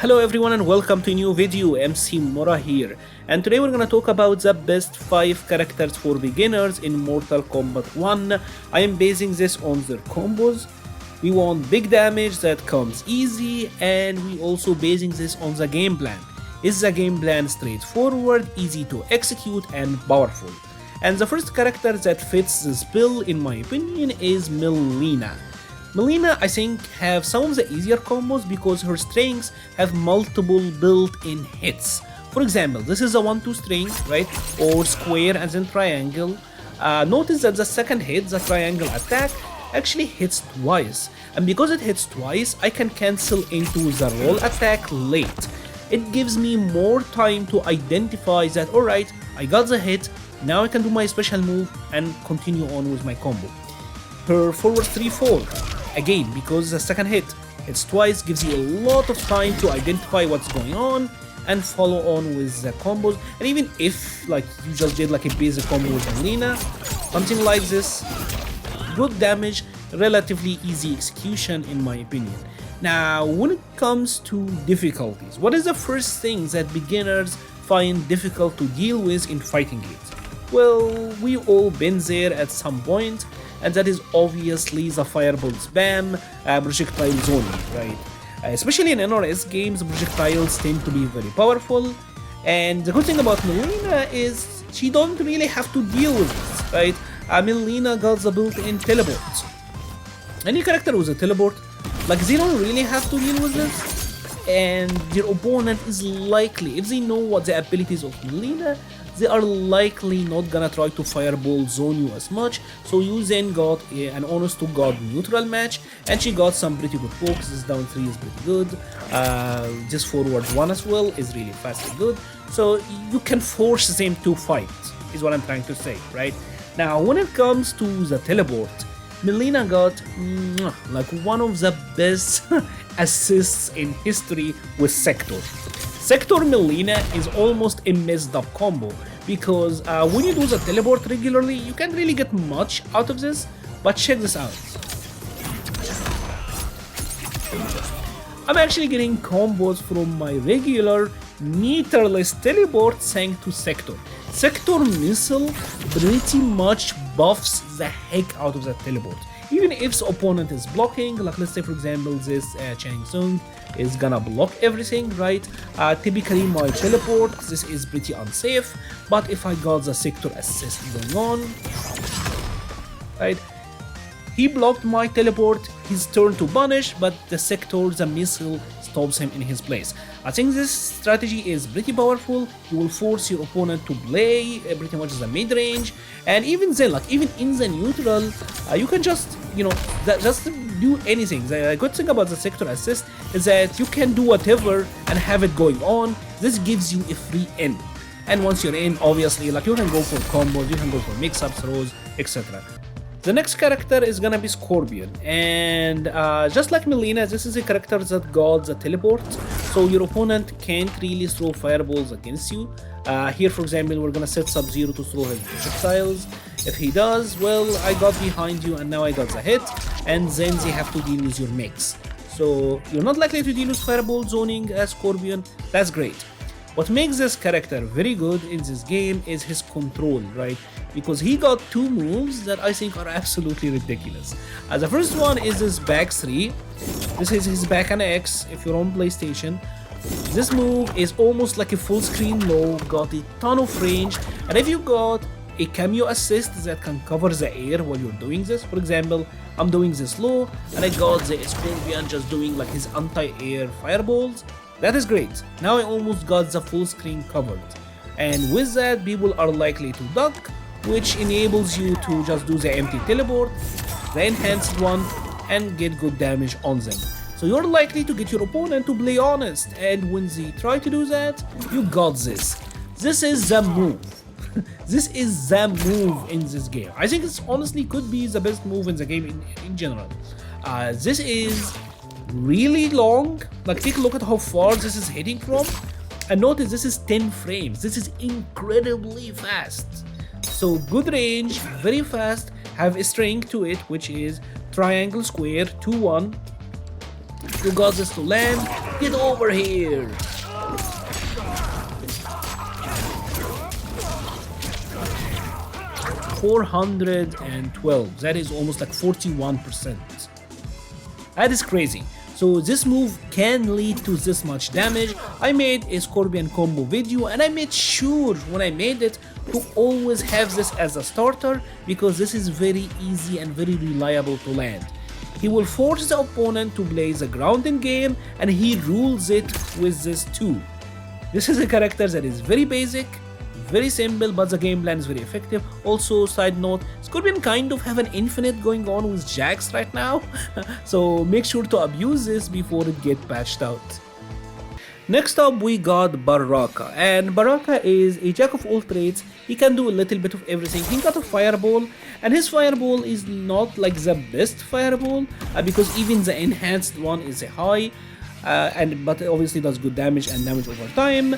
Hello everyone and welcome to a new video. MC Mora here, and today we're gonna talk about the best 5 characters for beginners in Mortal Kombat 1. I am basing this on their combos. We want big damage that comes easy, and we also basing this on the game plan. Is the game plan straightforward, easy to execute and powerful? And the first character that fits this bill in my opinion is Mileena. Mileena, I think, have some of the easier combos because her strings have multiple built-in hits. For example, this is a 1-2 string, right? Or square and then triangle. Notice that the second hit, the triangle attack, actually hits twice. And because it hits twice, I can cancel into the roll attack late. It gives me more time to identify that, alright, I got the hit, now I can do my special move and continue on with my combo. Her forward 3-4. Again, because the second hit hits twice, gives you a lot of time to identify what's going on and follow on with the combos. And even if you just did a basic combo with Mileena, something like this, good damage, relatively easy execution in my opinion. Now, when it comes to difficulties, what is the first thing that beginners find difficult to deal with in fighting games? Well, we've all been there at some point, and that is obviously the fireball spam, projectile zoning, right? Especially in NRS games, projectiles tend to be very powerful, and the good thing about Mileena is she don't really have to deal with this, right? Mileena got the built-in teleport. Any character with a teleport, they don't really have to deal with this, and your opponent is likely, if they know what the abilities of Mileena, they are likely not gonna try to fireball zone you as much, so you then got an honest to god neutral match, and she got some pretty good pokes. This down 3 is pretty good, this forward 1 as well is really fast and good, so you can force them to fight, is what I'm trying to say, right? Now, when it comes to the teleport, Mileena got one of the best assists in history with Sector. Sector Mileena is almost a messed up combo because when you do the teleport regularly, you can't really get much out of this, but check this out. I'm actually getting combos from my regular meterless teleport thanks to Sector. Sector Missile pretty much buffs the heck out of that teleport. Even if the opponent is blocking, let's say for example this Chang Tsung is gonna block everything, right? Typically my teleport, this is pretty unsafe, but if I got the Sector assist going on, right? He blocked my teleport, his turn to punish, but the Sector, the missile, stops him in his place. I think this strategy is pretty powerful. You will force your opponent to play pretty much the mid-range, and even then, even in the neutral, you can just, just do anything. The good thing about the Sector assist is that you can do whatever and have it going on. This gives you a free in. And once you're in, obviously, you can go for combos, you can go for mix-ups, throws, etc. The next character is gonna be Scorpion, and just like Mileena, this is a character that got the teleport, so your opponent can't really throw fireballs against you. Here, for example, we're gonna set Sub-Zero to throw his projectiles. If he does, well, I got behind you and now I got the hit, and then they have to deal with your mix. So you're not likely to deal with fireball zoning as Scorpion. That's great. What makes this character very good in this game is his control, right? Because he got 2 moves that I think are absolutely ridiculous. The first one is his back 3. This is his back and X if you're on PlayStation. This move is almost like a full screen low, got a ton of range, and if you got a cameo assist that can cover the air while you're doing this, for example, I'm doing this low and I got the Scorpion just doing his anti-air fireballs. That is great. Now I almost got the full screen covered, and with that people are likely to duck, which enables you to just do the empty teleport, the enhanced one, and get good damage on them. So you're likely to get your opponent to play honest, and when they try to do that, you got this. This is the move. This is the move in this game. I think it honestly could be the best move in the game in general. This is really long. Take a look at how far this is hitting from, and notice this is 10 frames. This is incredibly fast. So good range, very fast, have a string to it, which is triangle square 2-1. You got this to land, Get over here! $412. That is almost like 41%. That is crazy. So this move can lead to this much damage. I made a Scorpion combo video and I made sure when I made it to always have this as a starter because this is very easy and very reliable to land. He will force the opponent to play the ground in game and he rules it with this too. This is a character that is very basic, very simple, but the game plan is very effective. Also, side note, Scorpion kind of have an infinite going on with Jax right now, so make sure to abuse this before it get patched out. Next up we got Baraka, and Baraka is a jack of all trades. He can do a little bit of everything. He got a fireball, and his fireball is not like the best fireball because even the enhanced one is a high. But it obviously does good damage and damage over time.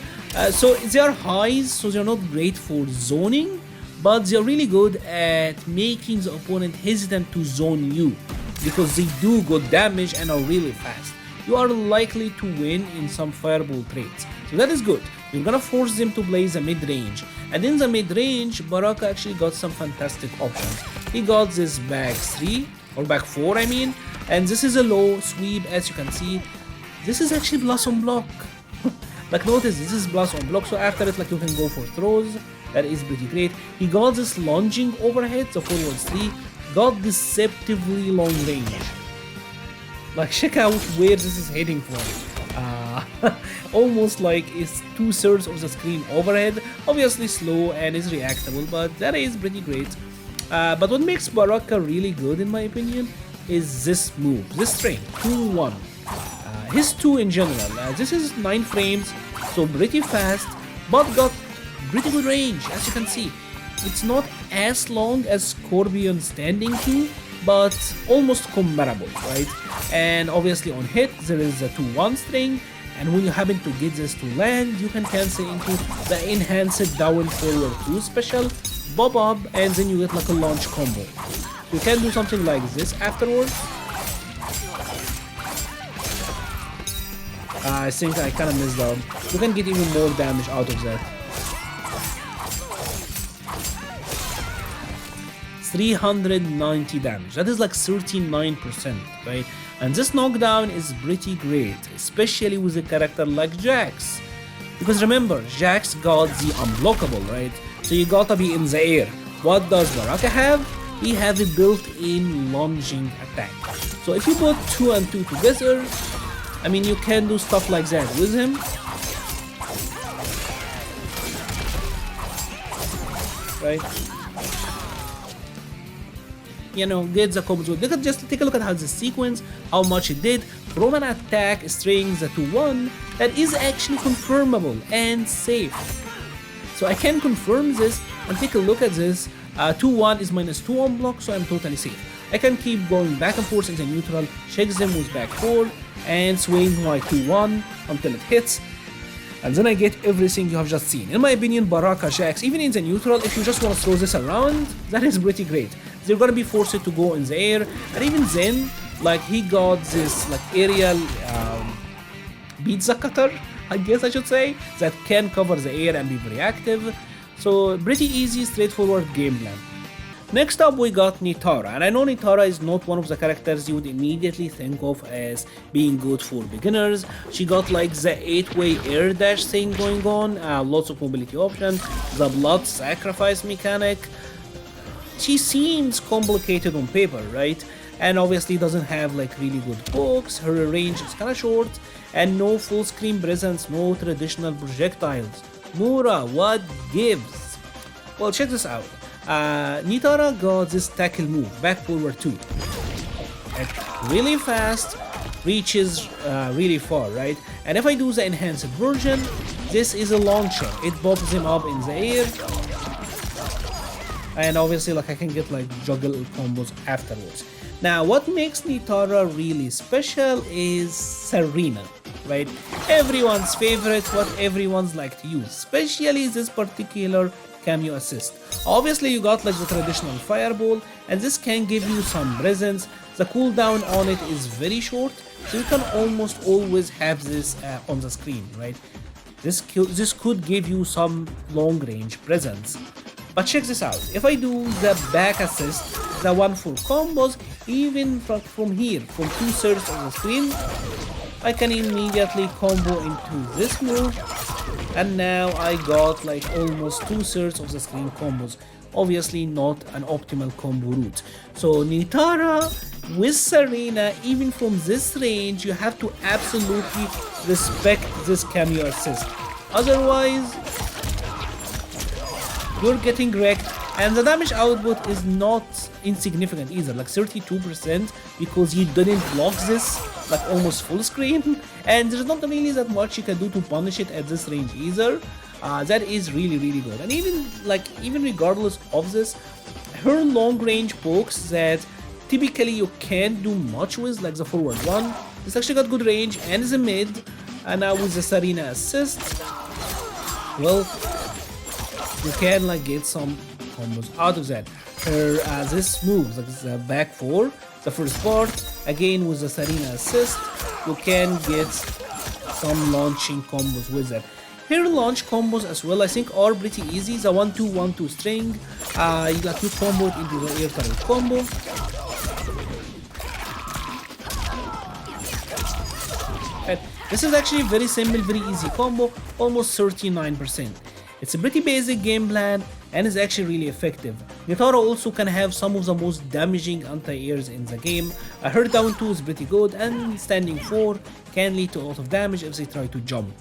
So they are highs, so they're not great for zoning, but they're really good at making the opponent hesitant to zone you because they do good damage and are really fast. You are likely to win in some fireball trades, so that is good. You're gonna force them to play the mid-range, and in the mid-range, Baraka actually got some fantastic options. He got this back 3, or back 4 I mean, and this is a low sweep as you can see. This is actually Blossom Block. Like notice, this is Blossom Block, so after it like you can go for throws. That is pretty great. He got this lunging overhead, the forward 3, got deceptively long range. Like check out where this is heading from. Almost like it's 2/3 of the screen overhead. Obviously slow and is reactable, but that is pretty great. But what makes Baraka really good in my opinion is this move, this string, 2-1. His 2 in general, this is 9 frames, so pretty fast, but got pretty good range as you can see. It's not as long as Scorpion standing 2, but almost comparable, right? And obviously on hit there is a 2-1 string, and when you happen to get this to land, you can cancel into the enhanced down forward 2 special, bob up, and then you get like a launch combo. You can do something like this afterwards. I think I kinda missed out. You can get even more damage out of that. 390 damage. That is like 39%, right? And this knockdown is pretty great, especially with a character like Jax. Because remember, Jax got the unblockable, right? So you gotta be in the air. What does Baraka have? He has a built-in lunging attack. So if you put 2 and 2 together, I mean, you can do stuff like that with him. Right? You know, get the combos. Look at, just take a look at how the sequence, how much it did. From an attack string the 2-1 that is actually confirmable and safe. So I can confirm this and take a look at this. 2-1 is -2 on block, so I'm totally safe. I can keep going back and forth in the neutral, check them with back 4, and swing my 2-1 until it hits, and then I get everything you have just seen. In my opinion, Baraka, Jax, even in the neutral, if you just want to throw this around, that is pretty great. They're gonna be forced to go in the air, and even then, like he got this like aerial pizza cutter, I guess I should say, that can cover the air and be very active. So pretty easy, straightforward game plan. Next up we got Nitara, and I know Nitara is not one of the characters you would immediately think of as being good for beginners. She got like the 8-way air dash thing going on, lots of mobility options, the blood sacrifice mechanic. She seems complicated on paper, right? And obviously doesn't have like really good hooks, her range is kinda short, and no full screen presence, no traditional projectiles. Nora, what gives? Well, check this out. Nitara got this tackle move, back forward 2. Really fast, reaches really far, right? And if I do the enhanced version, this is a launcher. It bobs him up in the air. And obviously like I can get like juggle combos afterwards. Now what makes Nitara really special is Serena, right? Everyone's favorite, what everyone's like to use, especially this particular cameo assist. Obviously you got like the traditional fireball, and this can give you some presence. the cooldown on it is very short, so you can almost always have this on the screen, right? This could give you some long range presence. But check this out, if I do the back assist, the one for combos, even from here, from 2/3 of the screen, I can immediately combo into this move, and now I got like almost 2/3 of the screen combos. Obviously not an optimal combo route. So Nitara with Serena, even from this range, you have to absolutely respect this cameo assist. Otherwise, you're getting wrecked, and the damage output is not insignificant either, like 32%, because you didn't block this like almost full screen, and there's not really that much you can do to punish it at this range either. That is really good. And even regardless of this, her long range pokes that typically you can't do much with, like the forward one, it's actually got good range and is a mid, and now with the Serena assist, well, you can like get some combos out of that. Her this move, like the back four, the first part, again with the Serena assist, you can get some launching combos with that. Her launch combos as well, I think, are pretty easy. The 1-2-1-2 string, like you combo it into the air turret combo. And this is actually very simple, very easy combo, almost 39%. It's a pretty basic game plan and is actually really effective. Nitara also can have some of the most damaging anti-airs in the game. Her down 2 is pretty good, and standing 4 can lead to a lot of damage if they try to jump.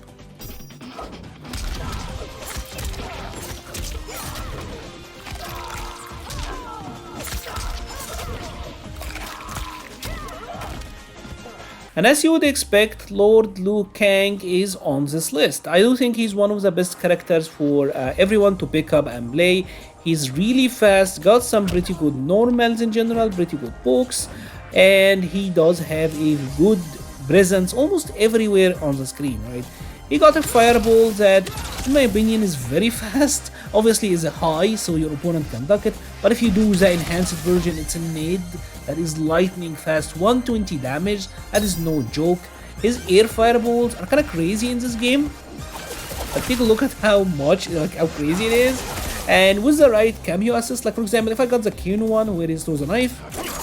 And as you would expect, Lord Liu Kang is on this list. I do think he's one of the best characters for everyone to pick up and play. He's really fast, got some pretty good normals in general, pretty good pokes, and he does have a good presence almost everywhere on the screen, right? He got a fireball that, in my opinion, is very fast. Obviously, is a high, so your opponent can duck it. But if you do the enhanced version, it's a nade that is lightning fast, 120 damage. That is no joke. His air fireballs are kind of crazy in this game. But take a look at how crazy it is. And with the right cameo assist, like for example, if I got the Kino one where he throws a knife,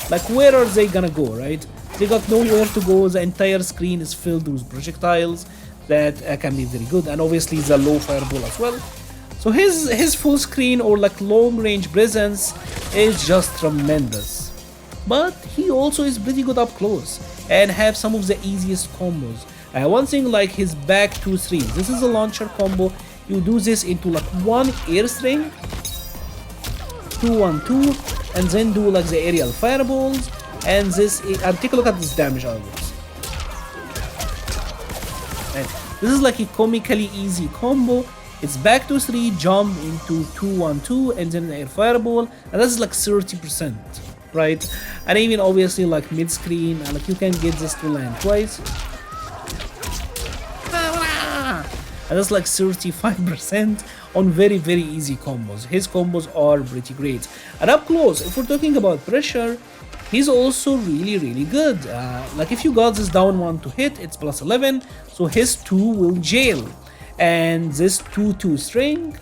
like where are they gonna go, right? They got nowhere to go. The entire screen is filled with projectiles that can be very good, and obviously the low fireball as well. So his full screen or like long range presence is just tremendous. But he also is pretty good up close and have some of the easiest combos. One thing like his back 2-3, this is a launcher combo. You do this into like one air string, 2-1-2, and then do like the aerial fireballs, and this and take a look at this damage outputs. This is like a comically easy combo. It's back to 3, jump into 2-1-2, and then an air fireball, and that's like 30%, right? And even obviously like mid screen, and like you can get this to land twice. And that's like 35% on very easy combos. His combos are pretty great. And up close, if we're talking about pressure, he's also really good. Like if you got this down 1 to hit, it's plus 11, so his 2 will jail. And this 2-2 string,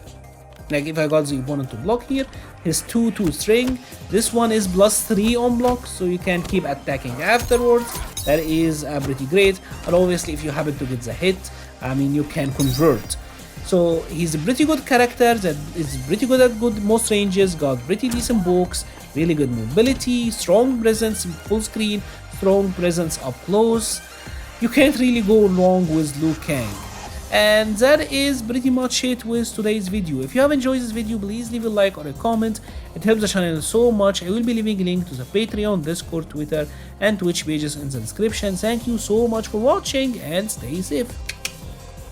like if I got the opponent to block here, his 2-2 string, this one is plus 3 on block, so you can keep attacking afterwards. That is pretty great. And obviously if you happen to get the hit, I mean, you can convert. So he's a pretty good character that is pretty good at most ranges, got pretty decent pokes, really good mobility, strong presence in full screen, strong presence up close. You can't really go wrong with Liu Kang. And that is pretty much it with today's video. If you have enjoyed this video, please leave a like or a comment. It helps the channel so much. I will be leaving a link to the Patreon, Discord, Twitter, and Twitch pages in the description. Thank you so much for watching and stay safe.